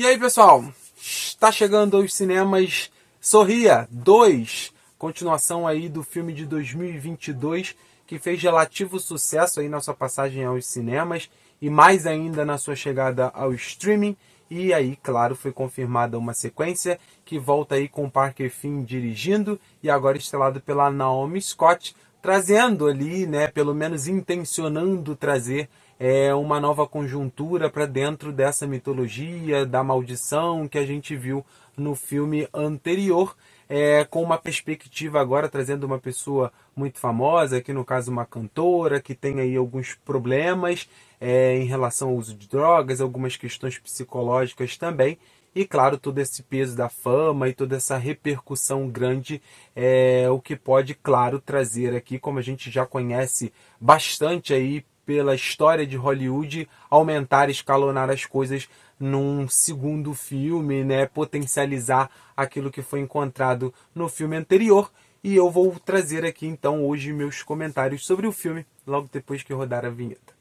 E aí, pessoal, está chegando aos cinemas Sorria 2, continuação aí do filme de 2022, que fez relativo sucesso aí na sua passagem aos cinemas e mais ainda na sua chegada ao streaming. E aí, claro, foi confirmada uma sequência que volta aí com o Parker Finn dirigindo e agora estrelado pela Naomi Scott, trazendo ali, né, pelo menos intencionando trazer uma nova conjuntura para dentro dessa mitologia da maldição que a gente viu no filme anterior, com uma perspectiva agora trazendo uma pessoa muito famosa, aqui no caso uma cantora, que tem aí alguns problemas em relação ao uso de drogas, algumas questões psicológicas também, e claro, todo esse peso da fama e toda essa repercussão grande o que pode, claro, trazer aqui, como a gente já conhece bastante aí pela história de Hollywood, aumentar, escalonar as coisas num segundo filme, né? Potencializar aquilo que foi encontrado no filme anterior. E eu vou trazer aqui então hoje meus comentários sobre o filme, logo depois que rodar a vinheta.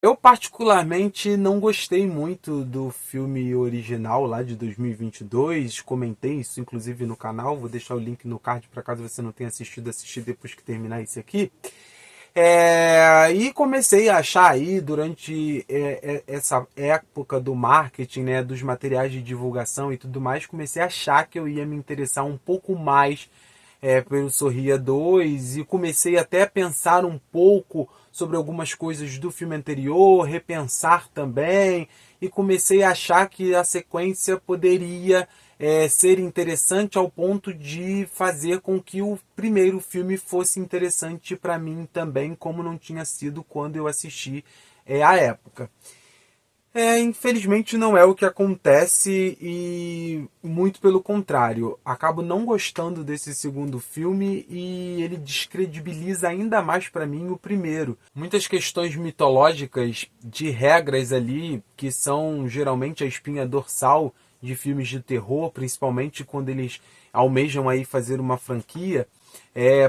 Eu particularmente não gostei muito do filme original lá de 2022, comentei isso inclusive no canal, vou deixar o link no card para caso você não tenha assistido, assistir depois que terminar esse aqui. E comecei a achar aí durante essa época do marketing, né, dos materiais de divulgação e tudo mais, comecei a achar que eu ia me interessar um pouco mais pelo Sorria 2 e comecei até a pensar um pouco sobre algumas coisas do filme anterior, repensar também, e comecei a achar que a sequência poderia ser interessante ao ponto de fazer com que o primeiro filme fosse interessante para mim também, como não tinha sido quando eu assisti à época. Infelizmente não é o que acontece e muito pelo contrário. Acabo não gostando desse segundo filme e ele descredibiliza ainda mais para mim o primeiro. Muitas questões mitológicas de regras ali que são geralmente a espinha dorsal de filmes de terror, principalmente quando eles almejam aí fazer uma franquia,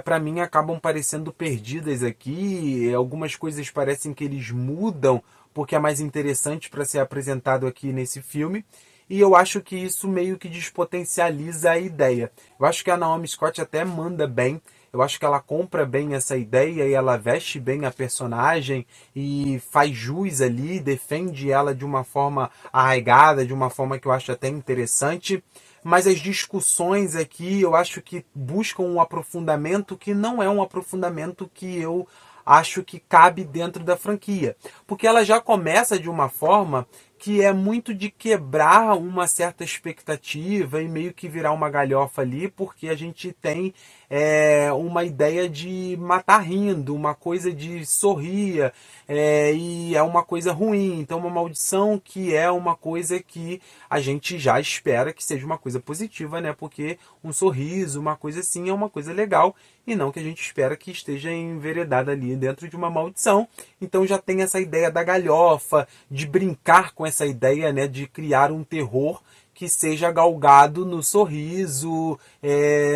para mim acabam parecendo perdidas aqui. Algumas coisas parecem que eles mudam porque é mais interessante para ser apresentado aqui nesse filme, e eu acho que isso meio que despotencializa a ideia. Eu acho que a Naomi Scott até manda bem, eu acho que ela compra bem essa ideia e ela veste bem a personagem e faz jus ali, defende ela de uma forma arraigada, de uma forma que eu acho até interessante, mas as discussões aqui eu acho que buscam um aprofundamento que não é um aprofundamento que eu acho que cabe dentro da franquia. Porque ela já começa de uma forma que é muito de quebrar uma certa expectativa e meio que virar uma galhofa ali, porque a gente tem uma ideia de matar rindo, uma coisa de sorrir, e é uma coisa ruim. Então uma maldição que é uma coisa que a gente já espera que seja uma coisa positiva, né? Porque um sorriso, uma coisa assim, é uma coisa legal, e não que a gente espera que esteja enveredada ali dentro de uma maldição. Então já tem essa ideia da galhofa, de brincar com essa ideia, né, de criar um terror que seja galgado no sorriso,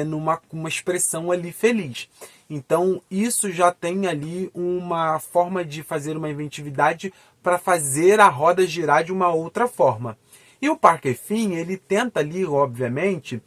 numa uma expressão ali feliz. Então isso já tem ali uma forma de fazer uma inventividade para fazer a roda girar de uma outra forma. E o Parker Finn, ele tenta ali, obviamente,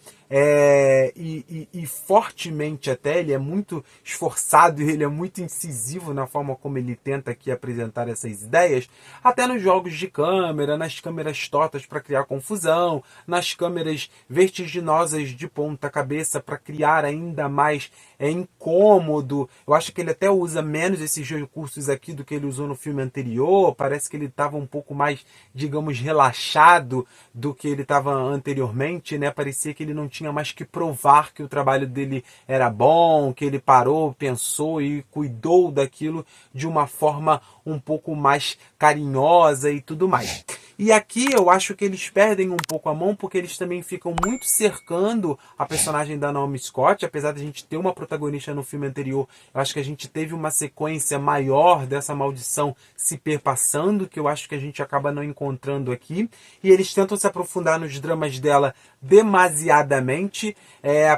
e fortemente até, ele é muito esforçado e ele é muito incisivo na forma como ele tenta aqui apresentar essas ideias, até nos jogos de câmera, nas câmeras tortas para criar confusão, nas câmeras vertiginosas de ponta cabeça para criar ainda mais incômodo. Eu acho que ele até usa menos esses recursos aqui do que ele usou no filme anterior, parece que ele estava um pouco mais, digamos, relaxado do que ele estava anteriormente, né? Parecia que ele não tinha mais que provar que o trabalho dele era bom, que ele parou, pensou e cuidou daquilo de uma forma um pouco mais carinhosa e tudo mais. E aqui eu acho que eles perdem um pouco a mão, porque eles também ficam muito cercando a personagem da Naomi Scott. Apesar de a gente ter uma protagonista no filme anterior, eu acho que a gente teve uma sequência maior dessa maldição se perpassando, que eu acho que a gente acaba não encontrando aqui. E eles tentam se aprofundar nos dramas dela demasiadamente.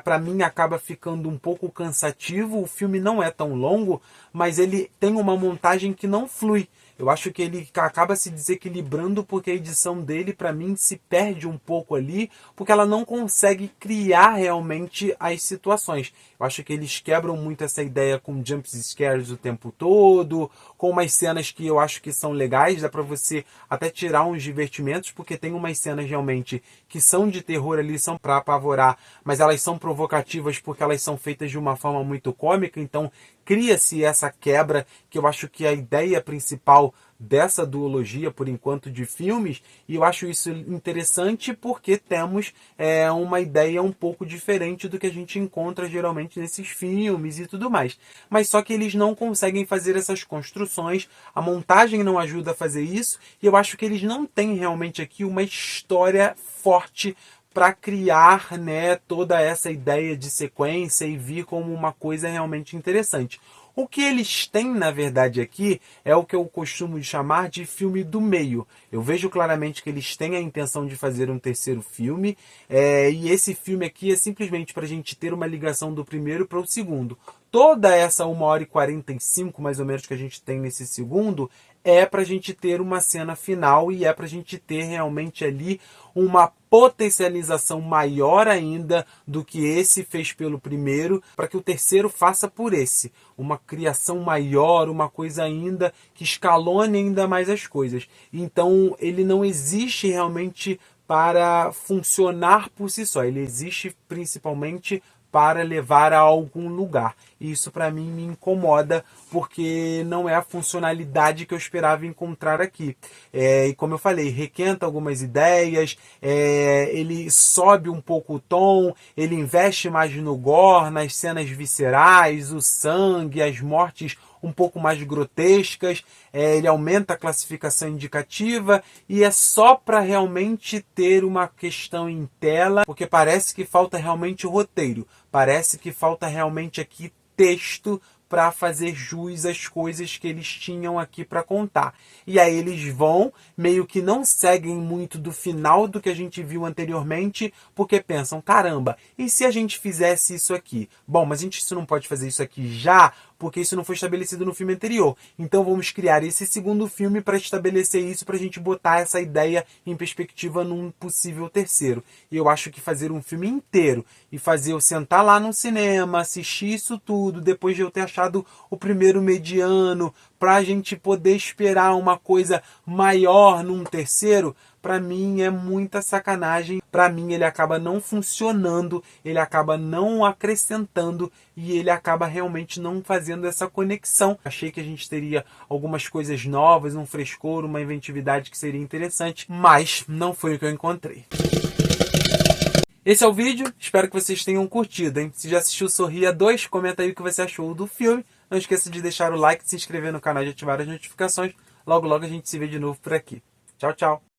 Para mim acaba ficando um pouco cansativo. O filme não é tão longo, mas ele tem uma montagem que não flui. Eu acho que ele acaba se desequilibrando porque a edição dele, para mim, se perde um pouco ali, porque ela não consegue criar realmente as situações. Eu acho que eles quebram muito essa ideia com jump scares o tempo todo, com umas cenas que eu acho que são legais, dá para você até tirar uns divertimentos, porque tem umas cenas realmente que são de terror ali, são para apavorar, mas elas são provocativas porque elas são feitas de uma forma muito cômica, então cria-se essa quebra, que eu acho que é a ideia principal dessa duologia, por enquanto, de filmes, e eu acho isso interessante porque temos uma ideia um pouco diferente do que a gente encontra geralmente nesses filmes e tudo mais. Mas só que eles não conseguem fazer essas construções, a montagem não ajuda a fazer isso, e eu acho que eles não têm realmente aqui uma história forte para criar, né, toda essa ideia de sequência e vir como uma coisa realmente interessante. O que eles têm, na verdade, aqui é o que eu costumo chamar de filme do meio. Eu vejo claramente que eles têm a intenção de fazer um terceiro filme, e esse filme aqui é simplesmente para a gente ter uma ligação do primeiro para o segundo. Toda essa 1h45, mais ou menos, que a gente tem nesse segundo, é para a gente ter uma cena final e é para a gente ter realmente ali uma potencialização maior ainda do que esse fez pelo primeiro, para que o terceiro faça por esse. Uma criação maior, uma coisa ainda que escalone ainda mais as coisas. Então ele não existe realmente para funcionar por si só, ele existe principalmente para levar a algum lugar. E isso para mim me incomoda, porque não é a funcionalidade que eu esperava encontrar aqui. E como eu falei, requenta algumas ideias, ele sobe um pouco o tom, ele investe mais no gore, nas cenas viscerais, o sangue, as mortes um pouco mais grotescas, ele aumenta a classificação indicativa e é só para realmente ter uma questão em tela, porque parece que falta realmente o roteiro, parece que falta realmente aqui texto para fazer jus às coisas que eles tinham aqui para contar. E aí eles vão, meio que não seguem muito do final do que a gente viu anteriormente, porque pensam, caramba, e se a gente fizesse isso aqui? Bom, mas a gente não pode fazer isso aqui já, porque isso não foi estabelecido no filme anterior. Então vamos criar esse segundo filme para estabelecer isso, para a gente botar essa ideia em perspectiva num possível terceiro. E eu acho que fazer um filme inteiro e fazer eu sentar lá no cinema, assistir isso tudo, depois de eu ter achado o primeiro mediano, para a gente poder esperar uma coisa maior num terceiro, para mim é muita sacanagem. Para mim ele acaba não funcionando, ele acaba não acrescentando e ele acaba realmente não fazendo essa conexão. Achei que a gente teria algumas coisas novas, um frescor, uma inventividade que seria interessante, mas não foi o que eu encontrei. Esse é o vídeo, espero que vocês tenham curtido, hein? Se já assistiu Sorria 2, comenta aí o que você achou do filme. Não esqueça de deixar o like, se inscrever no canal e ativar as notificações. Logo, logo a gente se vê de novo por aqui. Tchau, tchau!